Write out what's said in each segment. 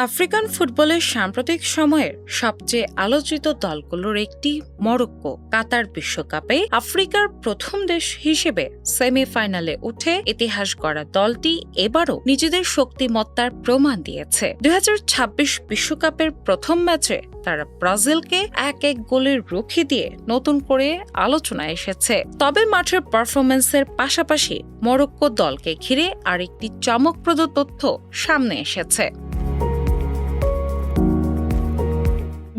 African ফুটবলের সাম্প্রতিক সময়ের সবচেয়ে আলোচিত দলগুলোর একটি মরক্কো কাতার বিশ্বকাপে আফ্রিকার প্রথম দেশ হিসেবে সেমিফাইনালে উঠে ইতিহাস গড়া দলটি এবারও নিজেদের শক্তিমত্তার প্রমাণ দিয়েছে। ২০২৬ বিশ্বকাপের প্রথম ম্যাচে তারা ব্রাজিলকে ১-১ গোলের রুখে দিয়ে নতুন করে আলোচনায় এসেছে। তবে মাঠের পারফরম্যান্সের পাশাপাশি মরক্কো দলকে ঘিরে আরেকটি চমকপ্রদ তথ্য সামনে এসেছে।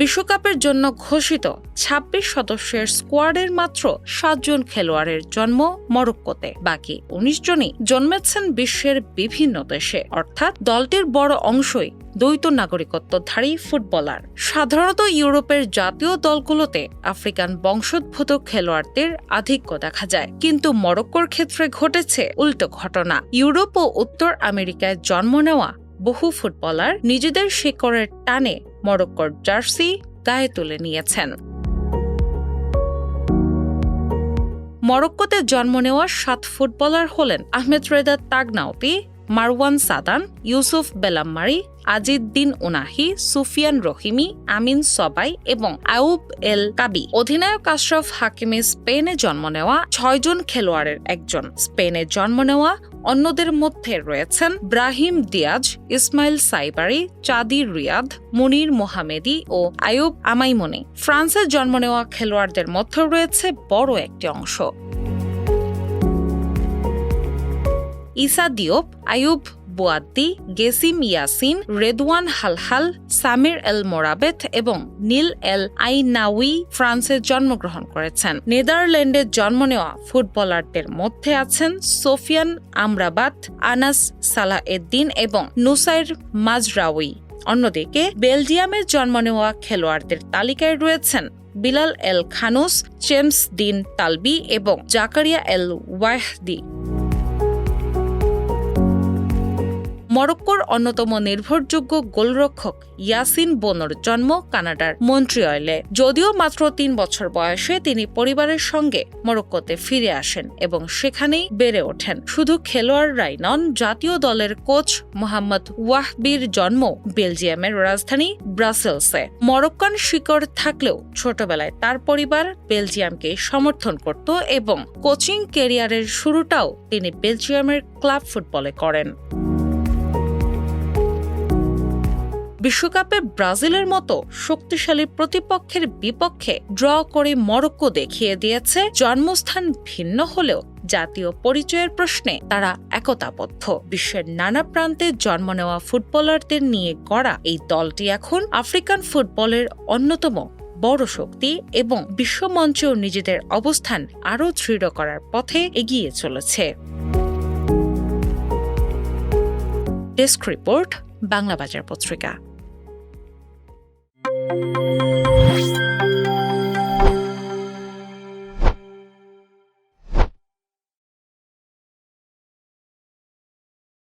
বিশ্বকাপের জন্য ঘোষিত ২৬ সদস্যের স্কোয়াডের মাত্র ৭ জন খেলোয়াড়ের জন্ম মরক্কোতে, বাকি ১৯ জনই জন্মেছেন বিশ্বের বিভিন্ন দেশে, অর্থাৎ দলটির বড় অংশই দ্বৈত নাগরিকত্বধারী ফুটবলার। সাধারণত ইউরোপের জাতীয় দলগুলোতে আফ্রিকান বংশোদ্ভূত খেলোয়াড়দের আধিক্য দেখা যায়, কিন্তু মরক্কোর ক্ষেত্রে ঘটেছে উল্টো ঘটনা। ইউরোপ ও উত্তর আমেরিকায় জন্ম নেওয়া বহু ফুটবলার নিজেদের শিকড়ের টানে মরক্কোর জার্সি গায়ে তুলে নিয়েছেন। মরক্কোতে জন্ম নেওয়া ৭ ফুটবলার হলেন আহমেদ রেদা তাগনাউতি, মারওয়ান সাদান, ইউসুফ বেলাম্মারি, আজিদ্দিন উনাহি, সুফিয়ান রহিমি, আমিন সবাই এবং আয়ুব এল কাবি। অধিনায়ক আশরাফ হাকিমি স্পেনে জন্ম নেওয়া ৬ জন খেলোয়াড়ের একজন। স্পেনে জন্ম নেওয়া অন্যদের মধ্যে রয়েছেন Brahim Diaz, Ismael Saibari, Chadi Riad, Munir Mohamedi ও আয়ুব আমাইমনি। ফ্রান্সে জন্ম নেওয়া খেলোয়াড়দের মধ্যে রয়েছে বড় একটি অংশ ইসা দিওপ, আয়ুব বুয়াদ্দি, গেসিম ইয়াসিন, রেদওয়ান হালহাল, সামির এল মোরাবেত এবং নীল এল আইনাউই ফ্রান্সে জন্মগ্রহণ করেছেন। নেদারল্যান্ডে জন্ম নেওয়া ফুটবলারদের মধ্যে আছেন সোফিয়ান আমরাবাত, আনাস সালাহউদ্দিন এবং নুসাইর মাজরাউই। অন্যদিকে বেলজিয়ামে জন্ম নেওয়া খেলোয়াড়দের তালিকায় রয়েছেন বিলাল এল খানুস, জেমস দিন তালবি এবং জাকারিয়া এল ওয়াহদি। মরক্কোর অন্যতম নির্ভরযোগ্য গোলরক্ষক ইয়াসিন বোনোর জন্ম কানাডার মন্ট্রিয়লে। যদিও মাত্র ৩ বছর বয়সে তিনি পরিবারের সঙ্গে মরক্কোতে ফিরে আসেন এবং সেখানেই বেড়ে ওঠেন। শুধু খেলোয়াড়রাই নন, জাতীয় দলের কোচ মোহাম্মদ ওয়াহবির জন্ম বেলজিয়ামের রাজধানী ব্রাসেলসে। মরক্কান শিকড় থাকলেও ছোটবেলায় তার পরিবার বেলজিয়ামকে সমর্থন করত এবং কোচিং ক্যারিয়ারের শুরুটাও তিনি বেলজিয়ামের ক্লাব ফুটবলে করেন। বিশ্বকাপে ব্রাজিলের মতো শক্তিশালী প্রতিপক্ষের বিপক্ষে ড্র করে মরক্কো দেখিয়ে দিয়েছে জন্মস্থান ভিন্ন হলেও জাতীয় পরিচয়ের প্রশ্নে তারা একতাবদ্ধ। বিশ্বের নানা প্রান্তে জন্ম নেওয়া ফুটবলারদের নিয়ে গড়া এই দলটি এখন আফ্রিকান ফুটবলের অন্যতম বড় শক্তি এবং বিশ্বমঞ্চেও নিজেদের অবস্থান আরও দৃঢ় করার পথে এগিয়ে চলেছে। ডেস্ক রিপোর্ট, বাংলা বাজার পত্রিকা।